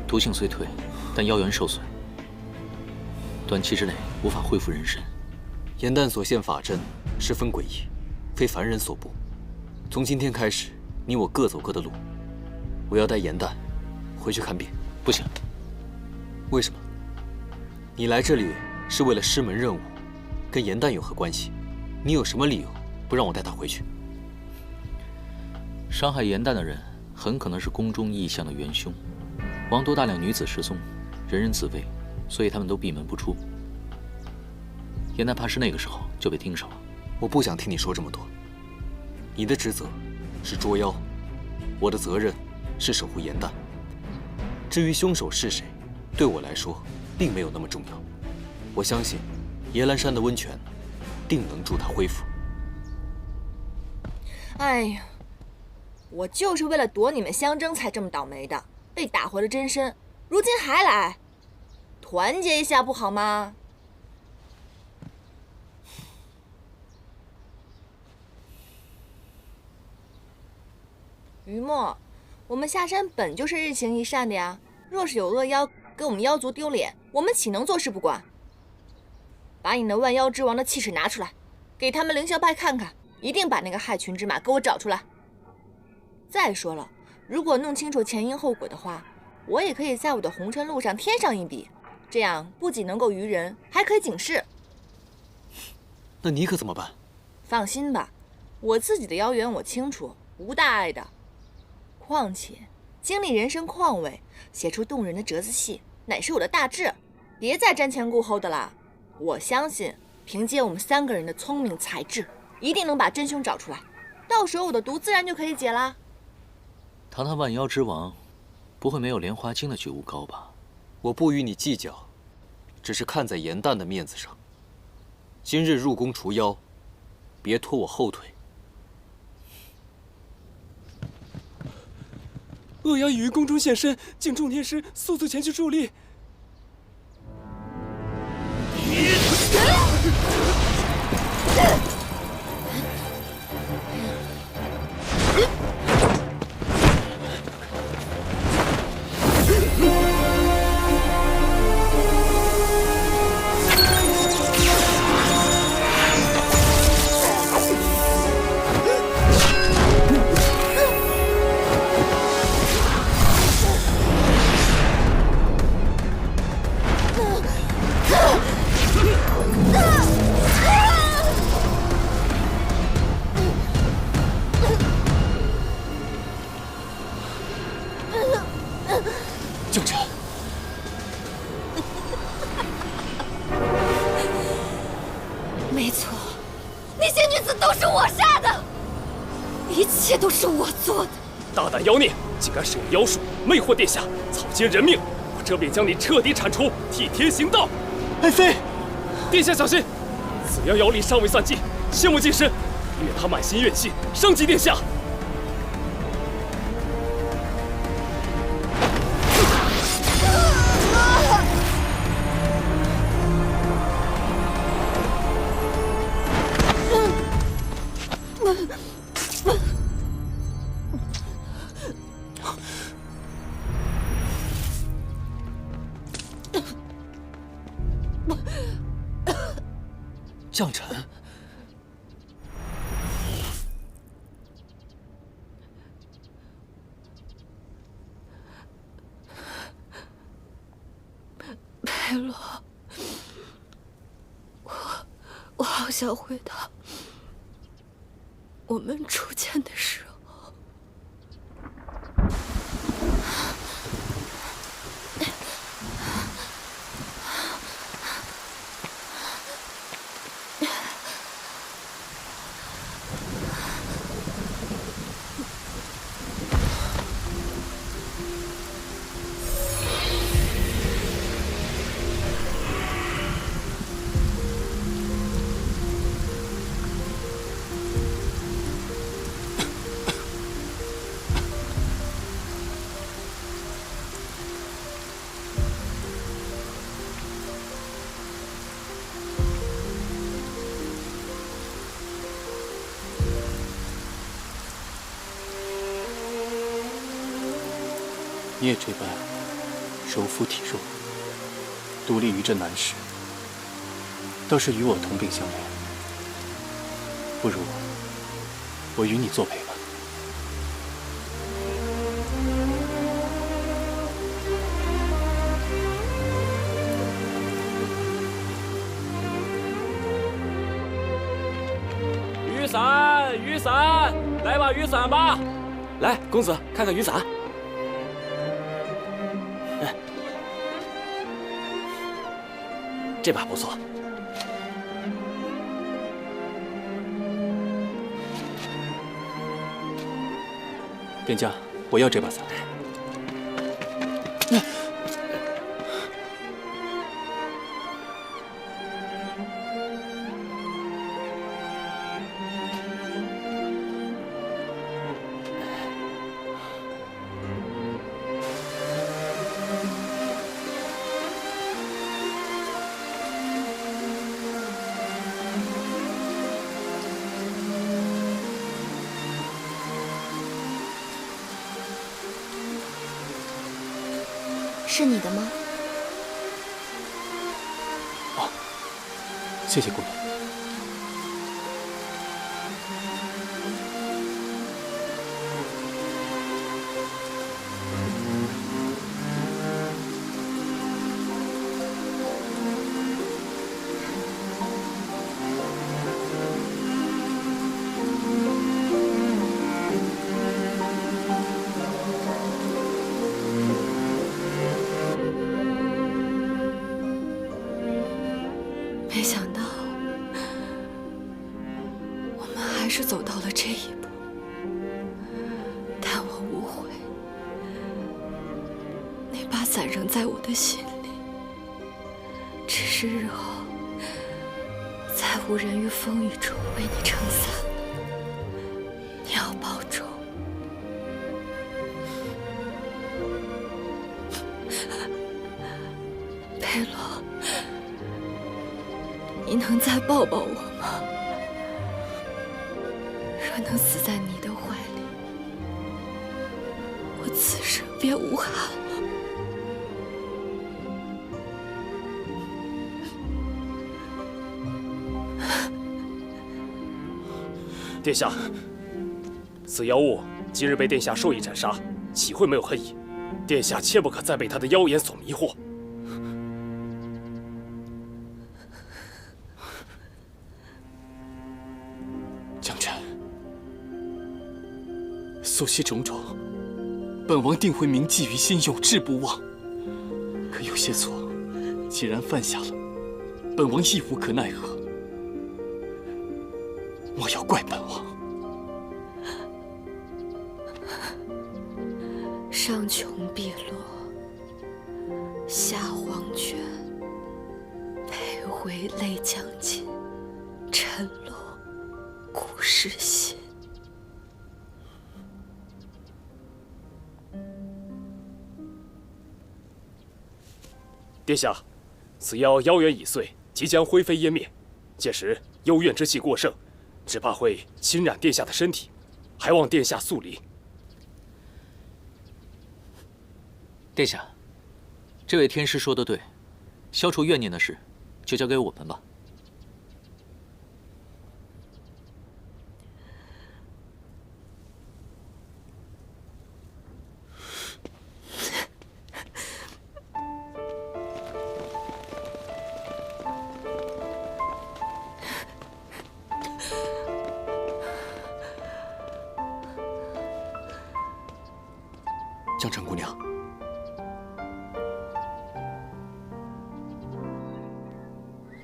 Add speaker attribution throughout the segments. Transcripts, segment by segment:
Speaker 1: 毒性虽退，但妖元受损，短期之内无法恢复人身。
Speaker 2: 严旦所现法阵十分诡异，非凡人所布。从今天开始，你我各走各的路。我要带严旦回去看病。
Speaker 1: 不行。
Speaker 2: 为什么？你来这里是为了师门任务，跟严旦有何关系？你有什么理由不让我带他回去？
Speaker 1: 伤害严旦的人很可能是宫中异象的元凶。王都大量女子失踪，人人自危，所以他们都闭门不出。严旦怕是那个时候就被盯上了。
Speaker 2: 我不想听你说这么多。你的职责是捉妖，我的责任是守护严旦。至于凶手是谁，对我来说并没有那么重要。我相信野兰山的温泉定能助他恢复。
Speaker 3: 哎呀，我就是为了躲你们相争才这么倒霉的，被打回了真身，如今还来，团结一下不好吗？于墨，我们下山本就是日行一善的呀，若是有恶妖给我们妖族丢脸，我们岂能坐视不管？把你那万妖之王的气势拿出来，给他们凌霄派看看，一定把那个害群之马给我找出来。再说了，如果弄清楚前因后果的话，我也可以在我的红尘路上添上一笔，这样不仅能够娱人，还可以警示。
Speaker 2: 那你可怎么办？
Speaker 3: 放心吧，我自己的妖缘我清楚，无大碍的。况且经历人生况味，写出动人的折子戏，乃是我的大志，别再瞻前顾后的啦。我相信凭借我们3个人的聪明才智，一定能把真凶找出来，到时候我的毒自然就可以解啦。
Speaker 1: 堂堂万妖之王，不会没有莲花精的觉悟高吧？
Speaker 2: 我不与你计较，只是看在严旦的面子上，今日入宫除妖，别拖我后腿。
Speaker 4: 恶妖已于宫中现身，请众天师速速前去助力。
Speaker 2: 救着！
Speaker 5: 没错，那些女子都是我杀的，一切都是我做的。
Speaker 4: 大胆妖孽，竟敢使用妖术魅惑殿下，草菅人命！我这便将你彻底铲除，替天行道。
Speaker 2: 爱妃，
Speaker 4: 殿下小心，此妖妖力尚未散尽，切莫近身，以免他满心怨气，伤及殿下。
Speaker 2: 将臣，
Speaker 5: 佩洛，我好想回到我们初见的时候。
Speaker 2: 你也这般
Speaker 6: 柔肤体弱，独立于这南市，倒是与我同病相怜。不如我与你作陪吧。
Speaker 4: 雨伞，雨伞，来把雨伞吧！
Speaker 2: 来，公子看看雨伞。这把不错。
Speaker 6: 店家，我要这把伞。
Speaker 5: 是你的吗？
Speaker 6: 哦，谢谢姑娘。
Speaker 5: 没想到，我们还是走到了这一步。但我无悔，那把伞仍在我的心里。只是日后，再无人于风雨中为你撑伞，你要保重。佩洛。你能再抱抱我吗？若能死在你的怀里，我此生便无憾了。
Speaker 4: 殿下，此妖物今日被殿下授意斩杀，岂会没有恨意？殿下切不可再被他的妖言所迷惑。
Speaker 6: 所系种种，本王定会铭记于心，永志不忘。可有些错，既然犯下了，本王亦无可奈何。莫要怪本王。
Speaker 5: 上穷碧落，下黄泉，徘徊泪将尽，沉落故事心。
Speaker 4: 殿下，此妖元已碎，即将灰飞烟灭。届时幽怨之气过盛，只怕会侵染殿下的身体，还望殿下速离。
Speaker 1: 殿下，这位天师说得对，消除怨念的事，就交给我们吧。
Speaker 2: 江澄姑娘，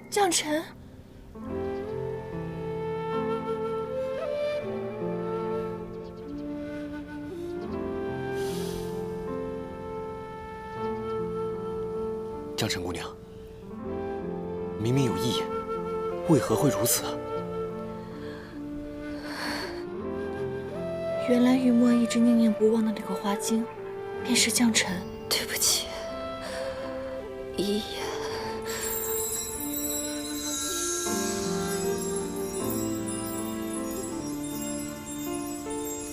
Speaker 3: 将臣，
Speaker 2: 江澄姑娘，明明有异言，为何会如此啊？
Speaker 3: 原来雨墨一直念念不忘的那个花精，便是将臣。
Speaker 5: 对不起，一言。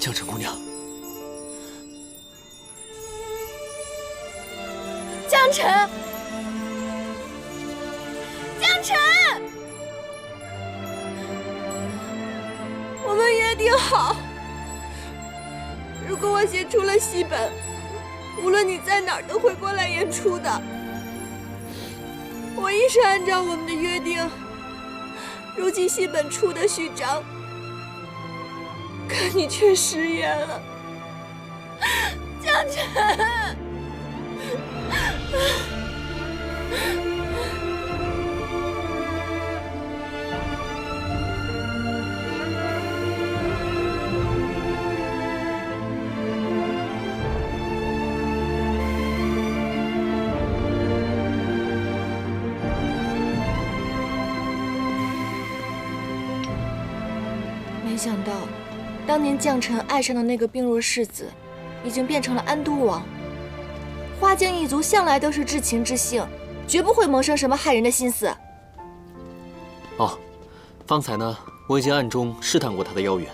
Speaker 2: 江澄姑娘，
Speaker 3: 晨，江晨，我们约定好，如果我写出了戏本，无论你在哪儿都会过来演出的。我一直按照我们的约定，如今戏本出的序章，可你却食言了，江晨。没想到，当年将臣爱上的那个病弱世子，已经变成了安都王。花江一族向来都是至情至性，绝不会萌生什么害人的心思。
Speaker 2: 哦，方才呢，我已经暗中试探过他的妖元，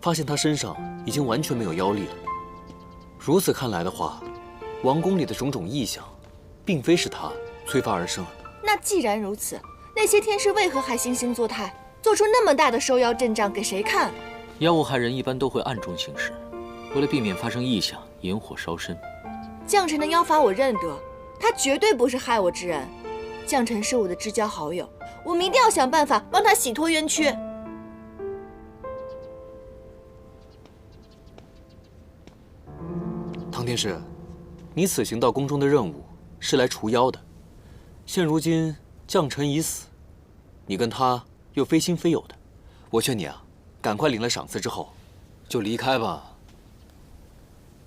Speaker 2: 发现他身上已经完全没有妖力了。如此看来的话，王宫里的种种异象，并非是他催发而生。
Speaker 3: 那既然如此，那些天师为何还惺惺作态，做出那么大的收妖阵仗给谁看？
Speaker 1: 妖物害人一般都会暗中行事，为了避免发生异象，引火烧身。
Speaker 3: 将臣的妖法我认得，他绝对不是害我之人。将臣是我的至交好友，我们一定要想办法帮他洗脱冤屈。
Speaker 2: 唐天师，你此行到宫中的任务是来除妖的，现如今将臣已死，你跟他又非亲非友的，我劝你啊，赶快领了赏赐之后，就离开吧。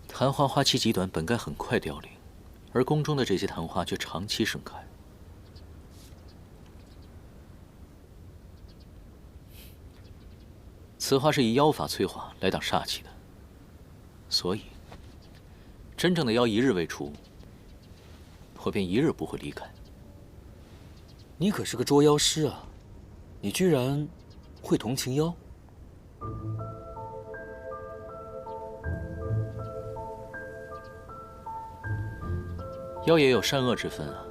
Speaker 1: 昙花花期极短，本该很快凋零，而宫中的这些昙花却长期盛开。此花是以妖法催化来挡煞气的，所以真正的妖一日未除，我便一日不会离开。
Speaker 2: 你可是个捉妖师啊，你居然会同情妖？
Speaker 1: 妖也有善恶之分啊。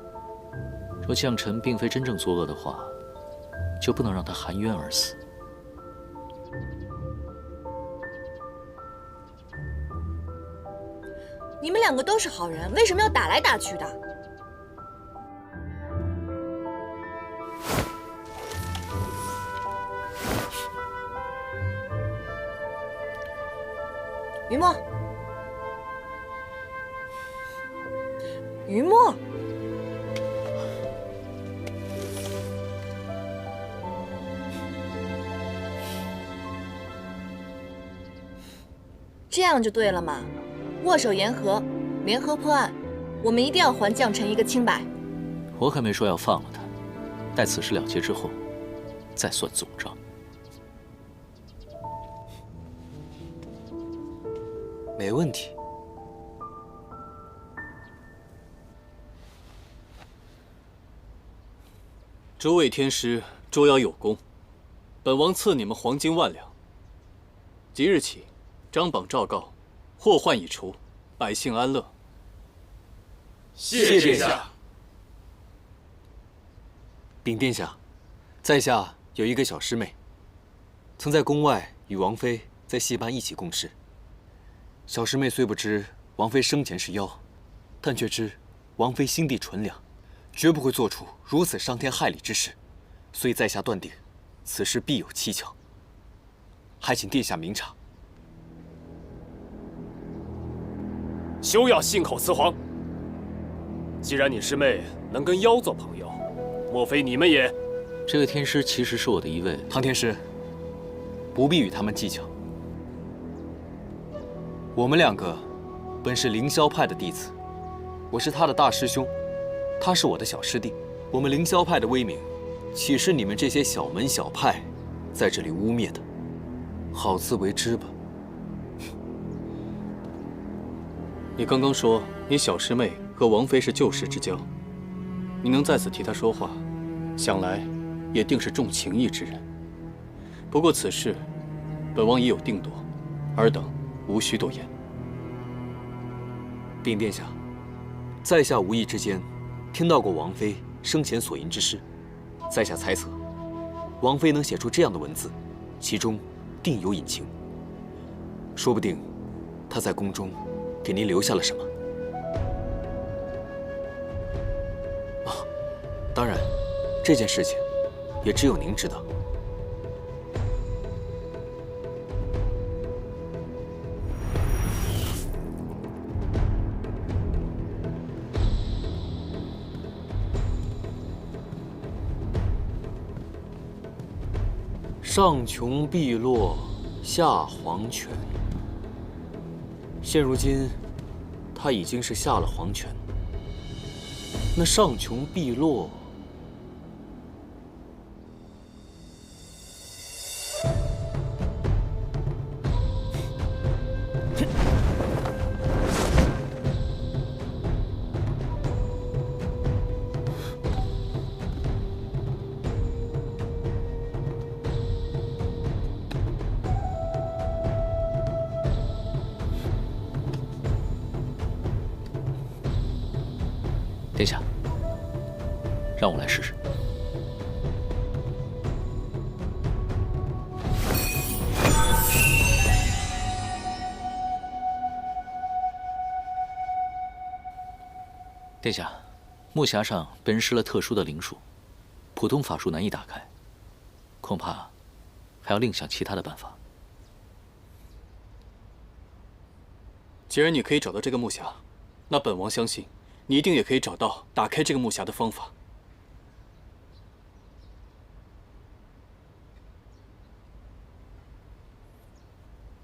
Speaker 1: 若将臣并非真正作恶的话，就不能让他含冤而死。
Speaker 3: 你们两个都是好人，为什么要打来打去的？于墨，于墨，这样就对了嘛。握手言和，联合破案，我们一定要还将臣一个清白。
Speaker 1: 我可没说要放了他，待此事了结之后，再算总账。
Speaker 2: 没问题。
Speaker 6: 诸位天师捉妖有功，本王赐你们黄金1万两。即日起，张榜诏告，祸患已除，百姓安乐。
Speaker 4: 谢殿下。
Speaker 2: 禀殿下，在下有一个小师妹，曾在宫外与王妃在戏班一起共事。小师妹虽不知王妃生前是妖，但却知王妃心地纯良，绝不会做出如此伤天害理之事，所以在下断定，此事必有蹊跷，还请殿下明察。
Speaker 4: 休要信口雌黄！既然你师妹能跟妖做朋友，莫非你们也……
Speaker 1: 这位天师其实是我的一位……
Speaker 2: 唐天师，不必与他们计较。我们两个本是凌霄派的弟子，我是他的大师兄，他是我的小师弟。我们凌霄派的威名，岂是你们这些小门小派在这里污蔑的？好自为之吧。
Speaker 6: 你刚刚说你小师妹和王妃是旧时之交，你能在此替她说话，想来也定是重情义之人。不过此事，本王已有定夺，尔等无需多言。
Speaker 2: 禀殿下，在下无意之间听到过王妃生前所吟之诗，在下猜测，王妃能写出这样的文字，其中定有隐情。说不定，她在宫中给您留下了什么。啊，当然，这件事情也只有您知道。上穷碧落下黄泉。现如今，他已经是下了黄泉。那上穷碧落，
Speaker 1: 殿下，让我来试试。殿下，木匣上被人施了特殊的灵术，普通法术难以打开，恐怕还要另想其他的办法。
Speaker 6: 既然你可以找到这个木匣，那本王相信你一定也可以找到打开这个木匣的方法。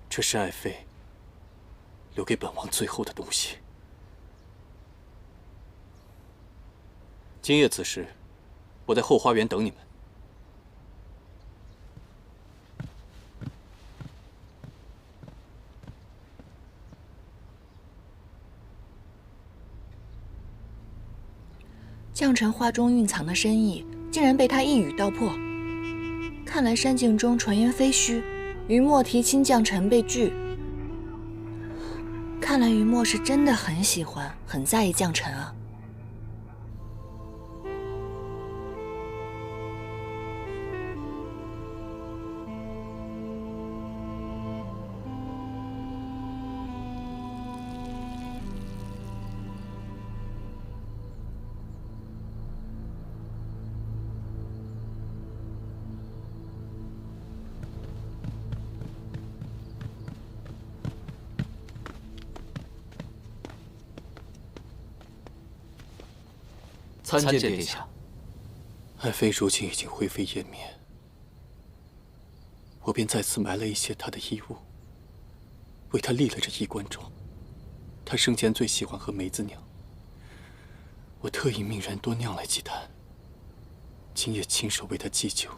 Speaker 6: 这是爱妃留给本王最后的东西。今夜此时，我在后花园等你们。
Speaker 3: 将臣画中蕴藏的深意，竟然被他一语道破。看来山境中传言非虚，于墨提亲将臣被拒。看来于墨是真的很喜欢、很在意将臣啊。
Speaker 2: 参见殿下。
Speaker 6: 爱妃如今已经灰飞烟灭，我便再次埋了一些她的衣物，为她立了这衣冠冢。她生前最喜欢喝梅子酿，我特意命人多酿来几坛，今夜亲手为她祭酒，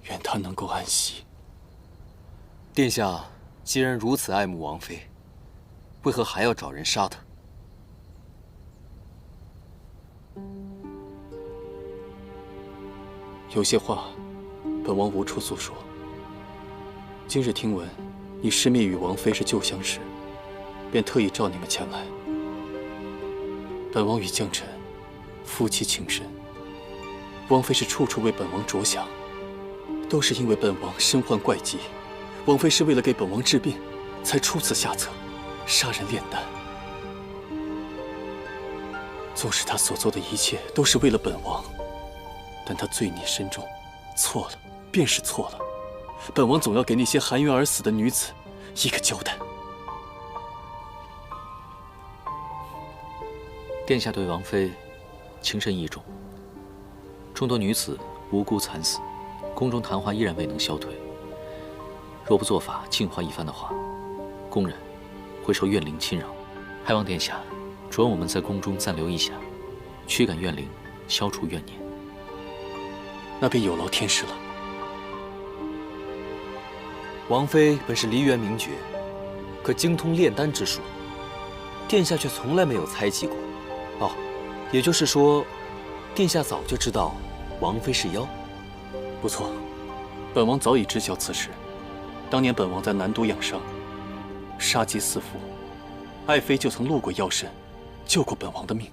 Speaker 6: 愿她能够安息。
Speaker 2: 殿下既然如此爱慕王妃，为何还要找人杀她？
Speaker 6: 有些话，本王无处诉说。今日听闻你师妹与王妃是旧相识，便特意召你们前来。本王与将臣夫妻情深，王妃是处处为本王着想，都是因为本王身患怪疾，王妃是为了给本王治病，才出此下策，杀人炼丹。纵使她所做的一切都是为了本王，但她罪孽深重，错了便是错了。本王总要给那些含冤而死的女子一个交代。
Speaker 1: 殿下对王妃情深意重，众多女子无辜惨死，宫中谈话依然未能消退。若不做法净化一番的话，宫人会受怨灵侵扰。还望殿下准我们在宫中暂留一下，驱赶怨灵，消除怨念。
Speaker 6: 那便有劳天师了。
Speaker 2: 王妃本是梨园名角，可精通炼丹之术，殿下却从来没有猜忌过。哦，也就是说，殿下早就知道王妃是妖。
Speaker 6: 不错，本王早已知晓此事。当年本王在南都养伤，杀机四伏，爱妃就曾路过妖身，救过本王的命。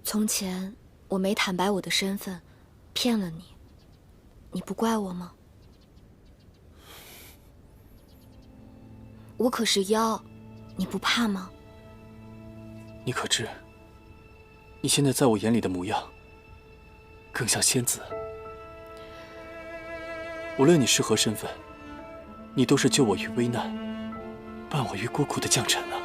Speaker 5: 从前我没坦白我的身份，骗了你，你不怪我吗？我可是妖，你不怕吗？
Speaker 6: 你可知，你现在在我眼里的模样，更像仙子。无论你是何身份，你都是救我于危难，伴我于孤苦的将臣啊。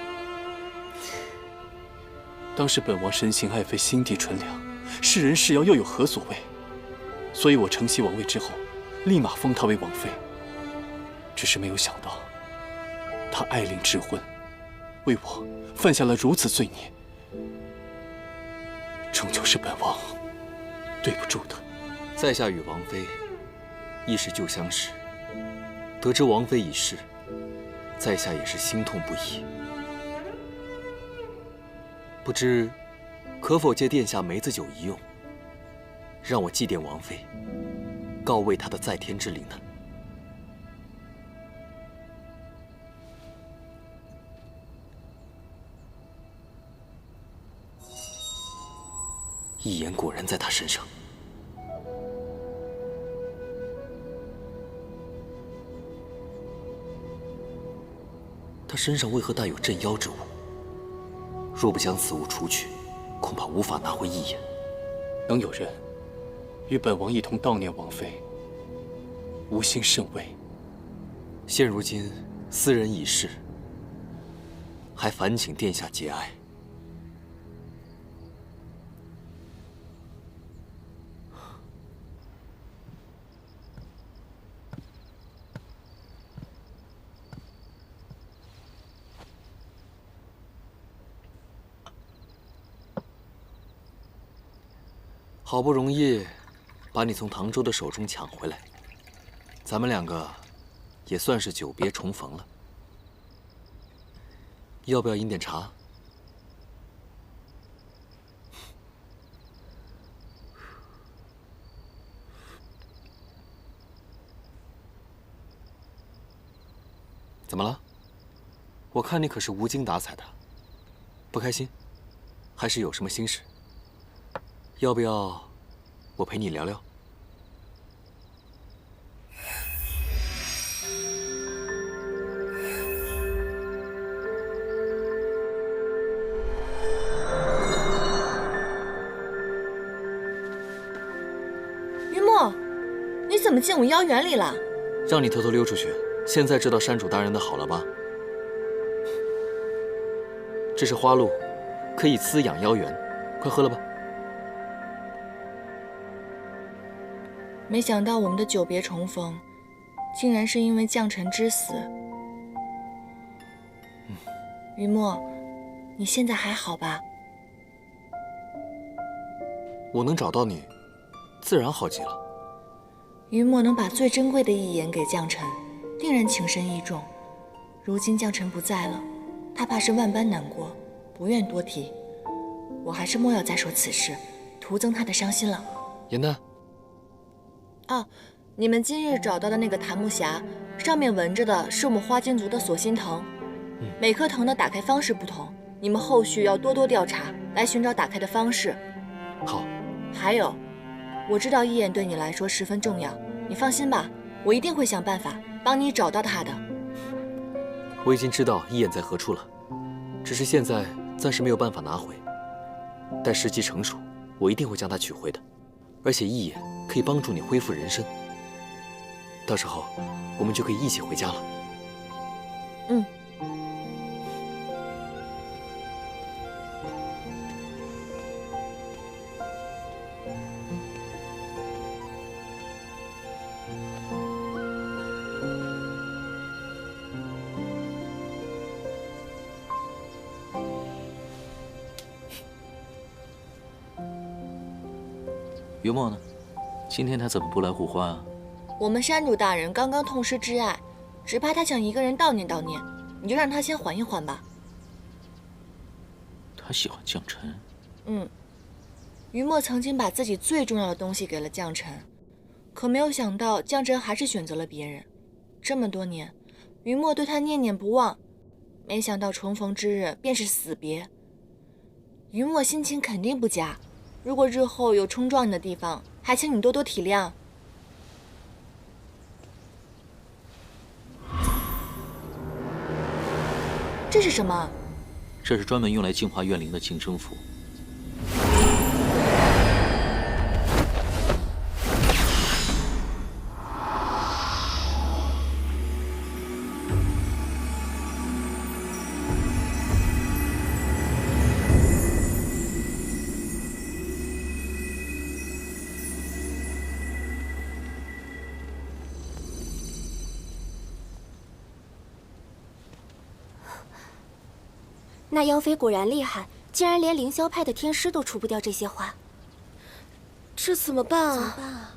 Speaker 6: 当时本王深信爱妃心地纯良，是人是妖又有何所谓？所以我承袭王位之后，立马封她为王妃。只是没有想到，她爱令智昏，为我犯下了如此罪孽，终究是本王对不住她。
Speaker 2: 在下与王妃亦是旧相识，得知王妃已逝，在下也是心痛不已。不知可否借殿下梅子酒一用，让我祭奠王妃，告慰她的在天之灵呢？一言果然在她身上。她身上为何带有镇妖之物？若不将此物除去，恐怕无法拿回一眼。
Speaker 6: 能有人与本王一同悼念王妃，吾心甚慰。
Speaker 2: 现如今斯人已逝，还烦请殿下节哀。好不容易把你从唐周的手中抢回来，咱们两个也算是久别重逢了。要不要饮点茶？怎么了？我看你可是无精打采的，不开心，还是有什么心事？要不要我陪你聊聊？
Speaker 3: 云墨，你怎么进我妖园里了？
Speaker 2: 让你偷偷溜出去，现在知道山主大人的好了吧？这是花露，可以滋养妖元，快喝了吧。
Speaker 3: 没想到我们的久别重逢，竟然是因为将臣之死。云墨，你现在还好吧？
Speaker 2: 我能找到你，自然好极了。
Speaker 3: 云墨能把最珍贵的一言给将臣，定然情深意重。如今将臣不在了，他怕是万般难过，不愿多提。我还是莫要再说此事，徒增他的伤心了。
Speaker 2: 颜丹。
Speaker 3: 哦，你们今日找到的那个檀木匣，上面纹着的是我们花间族的锁心藤。每颗藤的打开方式不同，你们后续要多多调查，来寻找打开的方式。
Speaker 2: 好。
Speaker 3: 还有，我知道一眼对你来说十分重要，你放心吧，我一定会想办法帮你找到他的。
Speaker 2: 我已经知道一眼在何处了，只是现在暂时没有办法拿回。待时机成熟，我一定会将它取回的。而且一眼可以帮助你恢复人身，到时候我们就可以一起回家了。
Speaker 3: 嗯。
Speaker 1: 于墨呢？今天他怎么不来护花啊？
Speaker 3: 我们山主大人刚刚痛失挚爱，只怕他想一个人悼念悼念，你就让他先缓一缓吧。
Speaker 1: 他喜欢将臣。
Speaker 3: 于墨曾经把自己最重要的东西给了将臣，可没有想到将臣还是选择了别人。这么多年，于墨对他念念不忘，没想到重逢之日便是死别。于墨心情肯定不佳，如果日后有冲撞你的地方，还请你多多体谅。这是什么？
Speaker 1: 这是专门用来净化怨灵的净身符。
Speaker 7: 那妖妃果然厉害，竟然连凌霄派的天师都除不掉这些花。
Speaker 5: 这怎么办啊？
Speaker 7: 怎么办啊？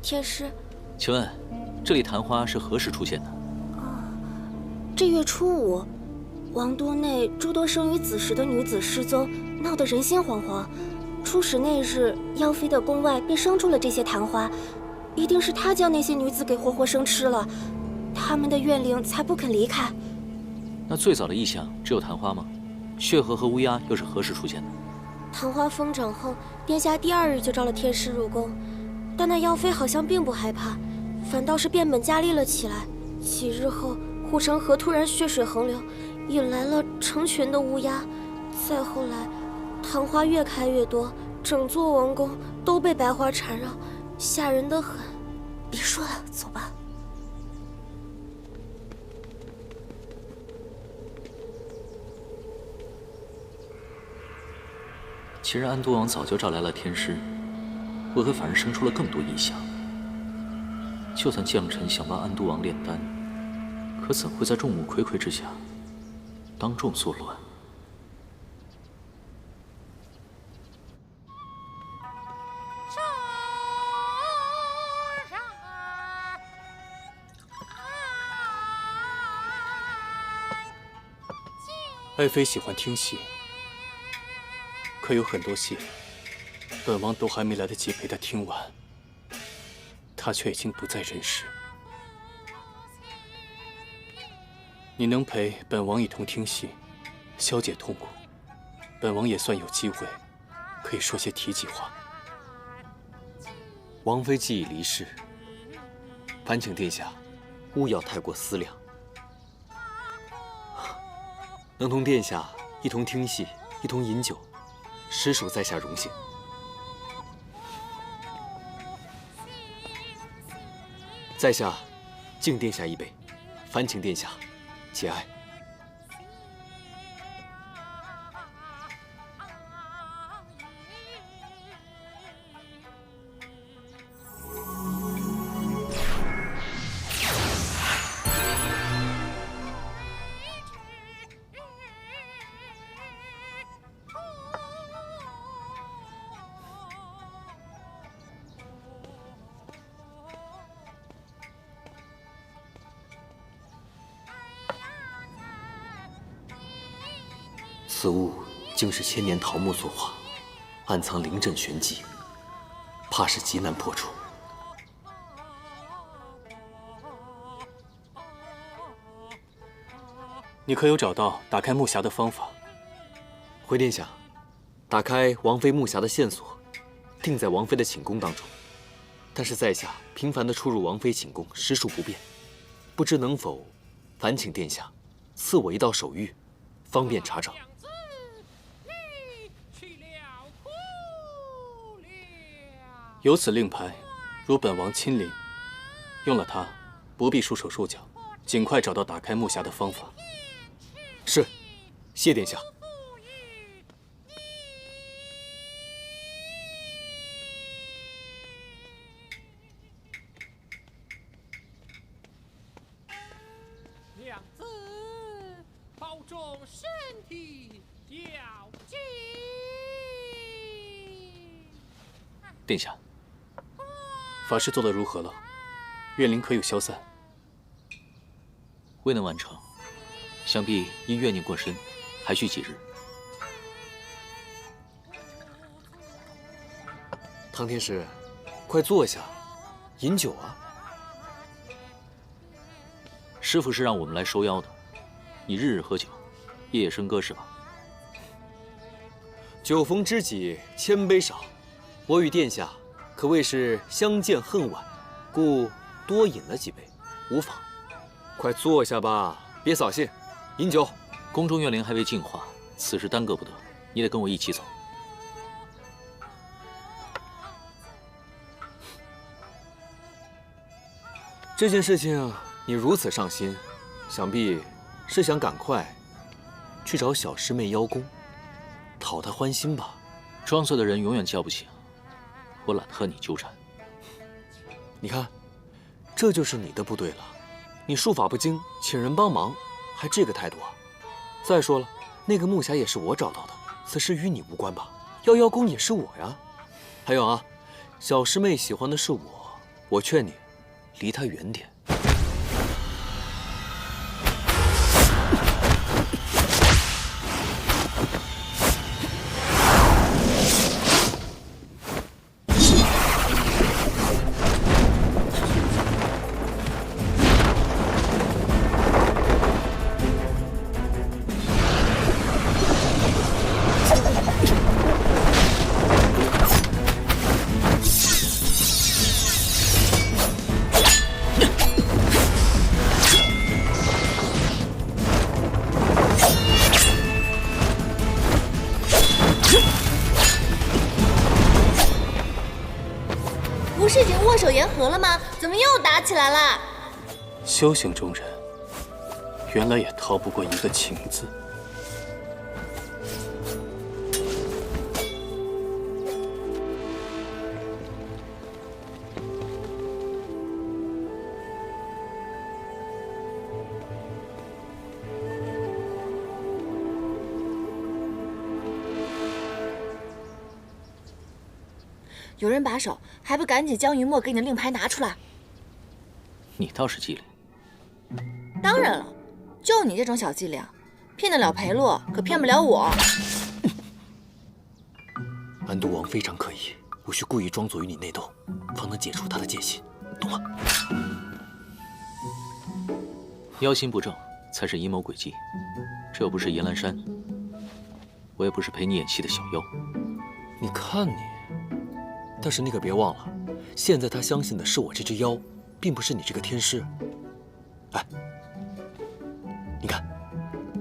Speaker 5: 天师，
Speaker 1: 请问，这里昙花是何时出现的？
Speaker 7: 这月初5，王都内诸多生于子时的女子失踪，闹得人心惶惶。初始那日，妖妃的宫外便生出了这些昙花，一定是她将那些女子给活活生吃了。他们的怨灵才不肯离开。
Speaker 1: 那最早的异象只有昙花吗？血河和乌鸦又是何时出现的？
Speaker 7: 昙花疯长后，殿下第2日就召了天师入宫，但那妖妃好像并不害怕，反倒是变本加厉了起来。几日后，护城河突然血水横流，引来了成群的乌鸦。再后来，昙花越开越多，整座王宫都被白花缠绕，吓人得很。别说了，走吧。
Speaker 1: 其实安都王早就召来了天师，为何反而生出了更多异象？就算将臣想帮安都王炼丹，可怎会在众目睽睽之下当众作乱？
Speaker 6: 爱妃喜欢听戏，可有很多戏，本王都还没来得及陪她听完，她却已经不在人世。你能陪本王一同听戏，消解痛苦，本王也算有机会，可以说些体己话。
Speaker 2: 王妃既已离世，烦请殿下勿要太过思量。能同殿下一同听戏，一同饮酒，实属在下荣幸。在下敬殿下一杯，烦请殿下节哀。此物竟是千年桃木所化，暗藏灵阵玄机，怕是极难破除。
Speaker 6: 你可有找到打开木匣的方法？
Speaker 2: 回殿下，打开王妃木匣的线索，定在王妃的寝宫当中。但是在下频繁地出入王妃寝宫，实属不便，不知能否烦请殿下赐我一道手谕，方便查找。
Speaker 6: 有此令牌，如本王亲临，用了它，不必束手束脚，尽快找到打开木匣的方法。
Speaker 2: 是，谢殿下。
Speaker 8: 娘子，保重身体，要紧。
Speaker 1: 殿下，
Speaker 6: 法事做得如何了？怨灵可有消散？
Speaker 1: 未能完成，想必因怨念过深，还需几日。
Speaker 2: 唐天师，快坐下，饮酒啊。
Speaker 1: 师傅是让我们来收妖的，你日日喝酒，夜夜笙歌是吧？
Speaker 2: 酒逢知己千杯少，我与殿下可谓是相见恨晚，故多饮了几杯，无妨。快坐下吧，别扫兴，饮酒。
Speaker 1: 宫中怨灵还未净化，此事耽搁不得，你得跟我一起走。
Speaker 2: 这件事情你如此上心，想必是想赶快去找小师妹邀功，讨她欢心吧？
Speaker 1: 装睡的人永远叫不醒，我懒得和你纠缠。
Speaker 2: 你看，这就是你的不对了。你术法不精，请人帮忙，还这个态度啊？再说了，那个木匣也是我找到的，此事与你无关吧？要邀功也是我呀。还有啊，小师妹喜欢的是我劝你离她远点。
Speaker 3: 不是已经握手言和了吗？怎么又打起来了？
Speaker 6: 修行中人，原来也逃不过一个情字。
Speaker 3: 有人把守，还不赶紧将云墨给你的令牌拿出来？
Speaker 1: 你倒是机灵。
Speaker 3: 当然了，就你这种小伎俩，骗得了裴洛，可骗不了我。
Speaker 2: 安都王非常可疑，我需故意装作与你内斗，方能解除他的戒心，懂吗？
Speaker 1: 妖心不正，才是阴谋诡计。这又不是阎兰山，我也不是陪你演戏的小妖。
Speaker 2: 你看你。但是你可别忘了，现在他相信的是我这只妖，并不是你这个天师。哎，你看，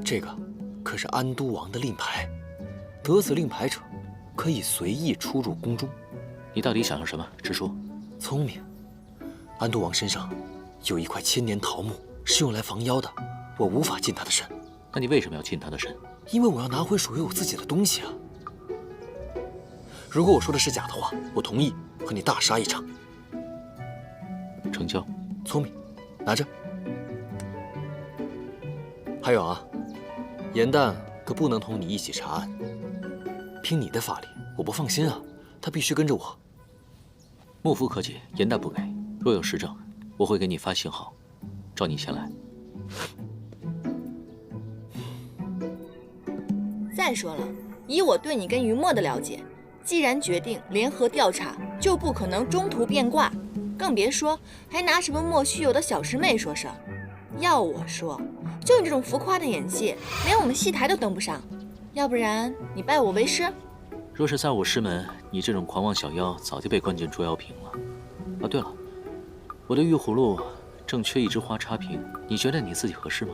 Speaker 2: 这个可是安都王的令牌，得此令牌者，可以随意出入宫中。
Speaker 1: 你到底想要什么？直说。
Speaker 2: 聪明。安都王身上有一块千年桃木，是用来防妖的，我无法近他的身。
Speaker 1: 那你为什么要近他的身？
Speaker 2: 因为我要拿回属于我自己的东西啊。如果我说的是假的话，我同意和你大杀一场。
Speaker 1: 成交。
Speaker 2: 聪明，拿着。还有啊，严旦可不能同你一起查案。凭你的法力，我不放心啊，他必须跟着我。
Speaker 1: 幕府可解，严旦不给。若有实证，我会给你发信号，召你前来。
Speaker 3: 再说了，以我对你跟云墨的了解，既然决定联合调查，就不可能中途变卦，更别说还拿什么莫须有的小师妹说事儿。要我说，就你这种浮夸的演技，连我们戏台都登不上。要不然你拜我为师？
Speaker 1: 若是在我师门，你这种狂妄小妖早就被关进捉妖瓶了。啊，对了，我的玉葫芦正缺一只花插瓶，你觉得你自己合适吗？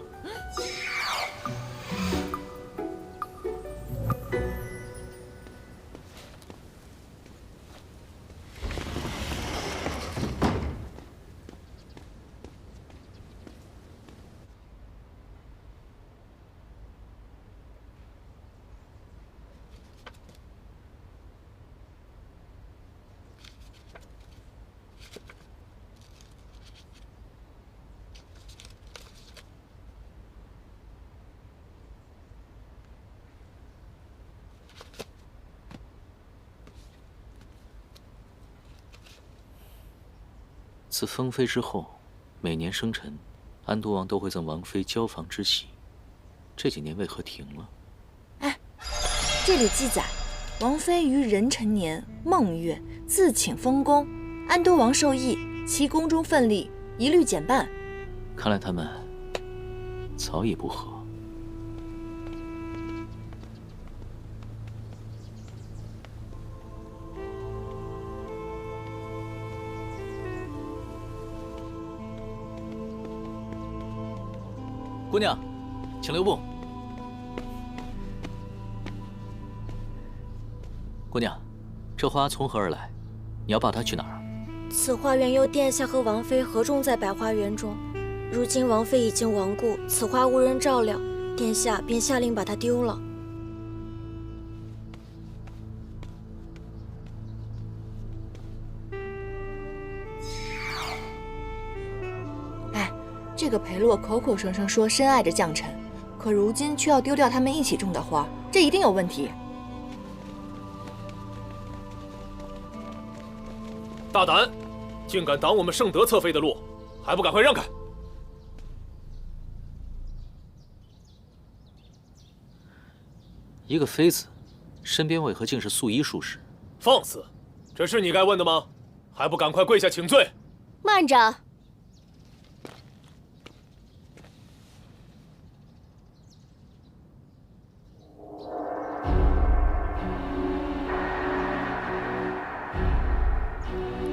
Speaker 1: 自封妃之后，每年生辰，安都王都会赠王妃交房之喜。这几年为何停了？
Speaker 3: 哎，这里记载，王妃于壬辰年孟月自请封宫，安都王受益，其宫中份例一律减半。
Speaker 1: 看来他们早已不和。姑娘，请留步。姑娘，这花从何而来？你要抱它去哪儿？
Speaker 7: 此花原由殿下和王妃合种在百花园中，如今王妃已经亡故，此花无人照料，殿下便下令把它丢了。
Speaker 3: 这个裴洛口口声声说深爱着将臣，可如今却要丢掉他们一起种的花，这一定有问题。
Speaker 4: 大胆，竟敢挡我们圣德侧妃的路，还不赶快让开！
Speaker 1: 一个妃子，身边为何竟是素衣术士？
Speaker 4: 放肆！这是你该问的吗？还不赶快跪下请罪！
Speaker 7: 慢着！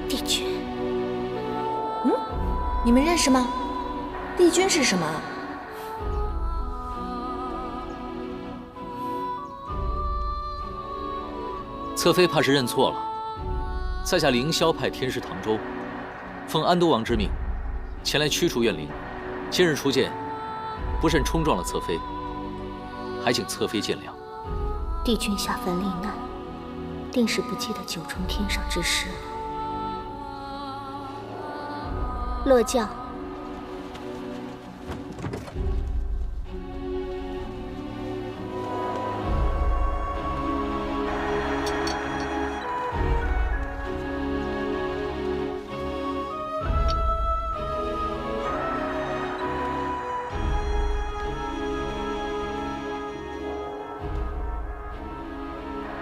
Speaker 7: 帝君，
Speaker 3: 你们认识吗？帝君是什么？
Speaker 1: 侧妃怕是认错了。在下凌霄派天师唐周，奉安都王之命，前来驱除怨灵。今日初见，不慎冲撞了侧妃，还请侧妃见谅。
Speaker 5: 帝君下凡历难，定是不记得九重天上之事了。落轿。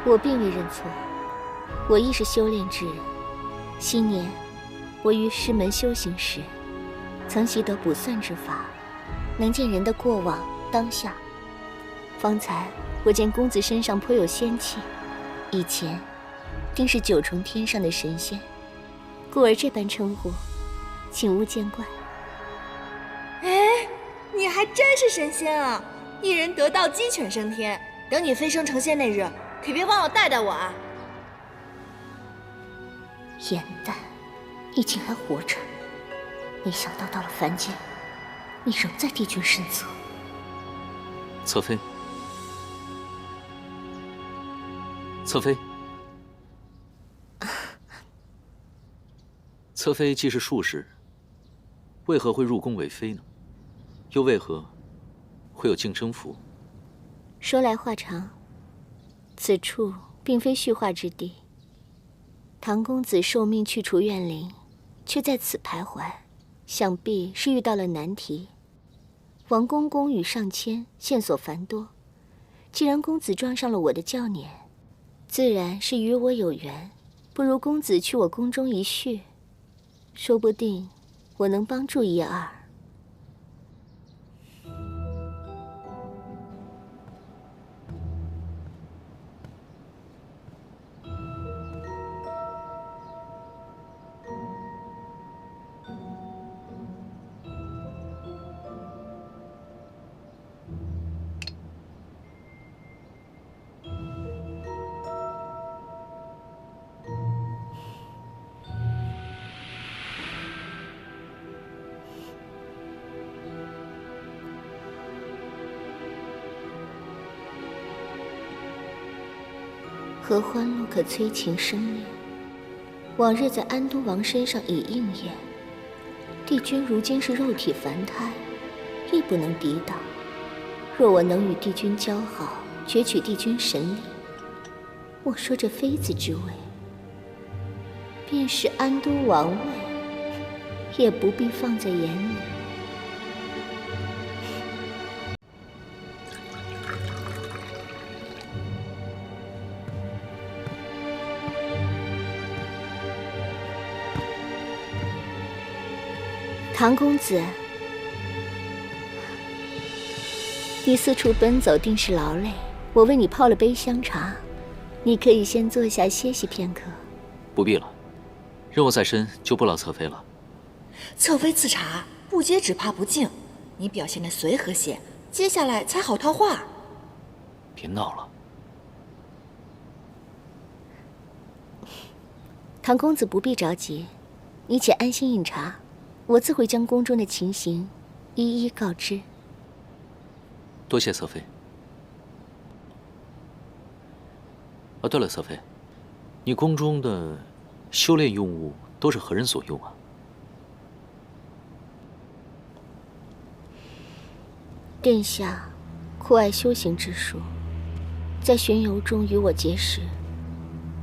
Speaker 5: 我并未认错，我亦是修炼之人。昔年，我于师门修行时，曾习得卜算之法，能见人的过往当下。方才我见公子身上颇有仙气，以前定是九重天上的神仙，故而这般称呼，请勿见怪。
Speaker 3: 哎，你还真是神仙啊！一人得道，鸡犬升天。等你飞升成仙那日，可别忘了带带我啊！
Speaker 5: 颜淡，你竟还活着！没想到到了凡间，你仍在帝君身侧。
Speaker 1: 侧妃，侧妃，侧妃既是术士，为何会入宫为妃呢？又为何会有净身符？
Speaker 5: 说来话长，此处并非叙话之地。唐公子受命去除怨灵，却在此徘徊，想必是遇到了难题。王公公语上千，线索繁多。既然公子撞上了我的教辇，自然是与我有缘。不如公子去我宫中一叙，说不定我能帮助一二。合欢露可催情生恋，往日在安都王身上已应验。帝君如今是肉体凡胎，亦不能抵挡。若我能与帝君交好，攫取帝君神力，我说这妃子之位，便是安都王位。
Speaker 9: 也不必放在眼里。唐公子，你四处奔走定是劳累，我为你泡了杯香茶，你可以先坐下歇息片刻。
Speaker 1: 不必了，任务在身，就不劳侧妃了。
Speaker 3: 侧妃赐茶，不接只怕不敬。你表现得随和些，接下来才好套话。
Speaker 1: 别闹了。
Speaker 9: 唐公子不必着急，你且安心饮茶，我自会将宫中的情形一一告知。
Speaker 1: 多谢侧妃。啊，对了，侧妃，你宫中的修炼用物都是何人所用啊？
Speaker 9: 殿下酷爱修行之术，在巡游中与我结识，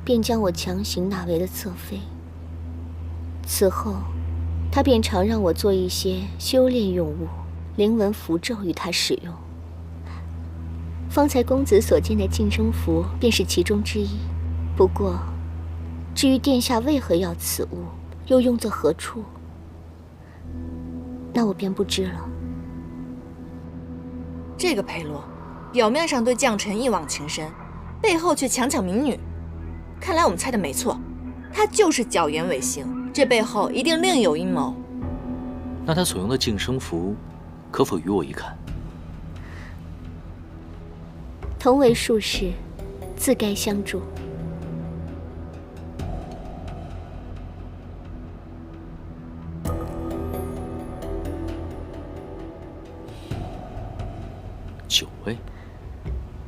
Speaker 9: 便将我强行纳为了侧妃。此后，他便常让我做一些修炼用物，灵文符咒与他使用。方才公子所见的净身符便是其中之一。不过，至于殿下为何要此物，又用作何处，那我便不知了。
Speaker 3: 这个裴洛，表面上对将臣一往情深，背后却强抢民女。看来我们猜的没错，他就是狡言违行，这背后一定另有阴谋。
Speaker 1: 那他所用的净身符，可否与我一看？
Speaker 9: 同为术士，自该相助。
Speaker 1: 9位，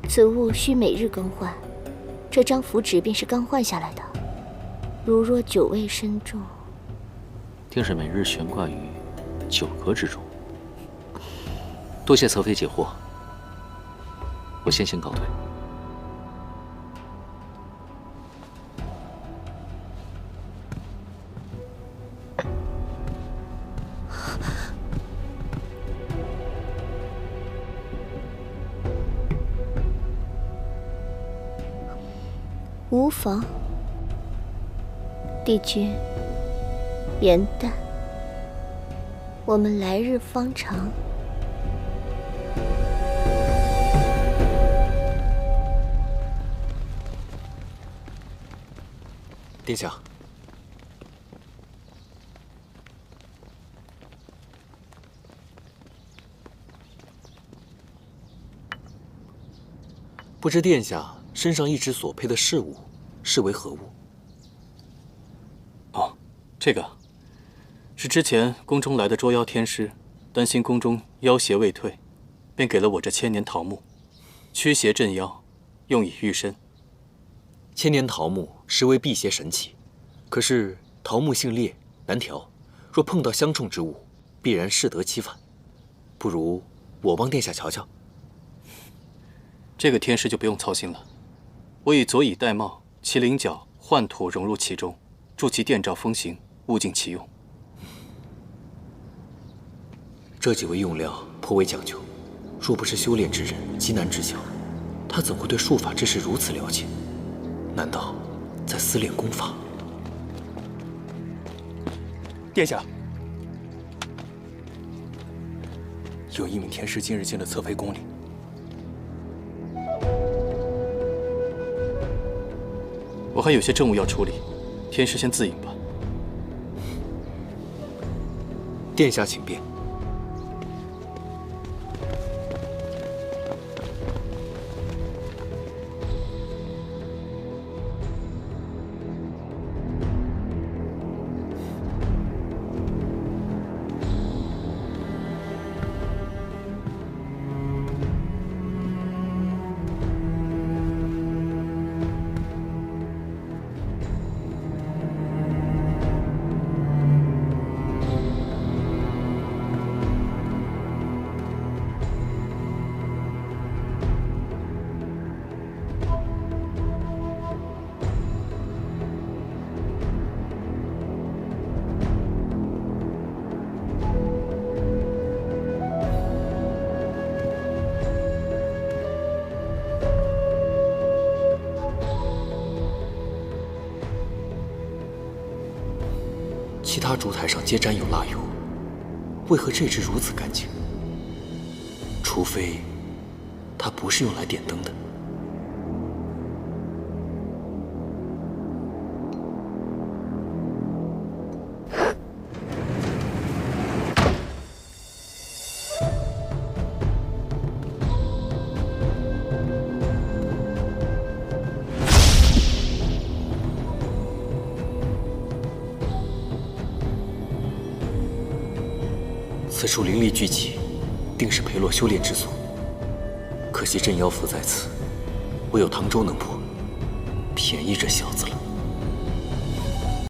Speaker 9: 此物需每日更换，这张符纸便是刚换下来的。如若9位身中，
Speaker 1: 定是每日悬挂于9阁之中。多谢侧妃解惑，我先行告退。
Speaker 9: 无妨，帝君，元旦，我们来日方长。
Speaker 2: 殿下，不知殿下身上一直所佩的饰物是为何物？
Speaker 6: 哦，这个是之前宫中来的捉妖天师，担心宫中妖邪未退，便给了我这千年桃木，驱邪镇妖，用以御身。
Speaker 2: 千年桃木实为辟邪神器，可是桃木性烈难调，若碰到相冲之物，必然适得其反。不如我帮殿下瞧瞧。
Speaker 6: 这个天师就不用操心了，我以左以玳瑁、麒麟角幻土融入其中，助其电照风行，物尽其用。
Speaker 2: 这几味用料颇为讲究，若不是修炼之人，极难知晓。他怎会对术法之事如此了解？难道在私练功法？
Speaker 10: 殿下，有一名天师今日进了侧妃宫里。
Speaker 6: 我还有些政务要处理，天师先自饮吧。
Speaker 2: 殿下请便。其他烛台上皆沾有蜡油，为何这只如此干净？除非它不是用来点灯的。此处灵力聚集，定是裴洛修炼之所。可惜镇妖符在此，唯有唐周能破，便宜这小子了。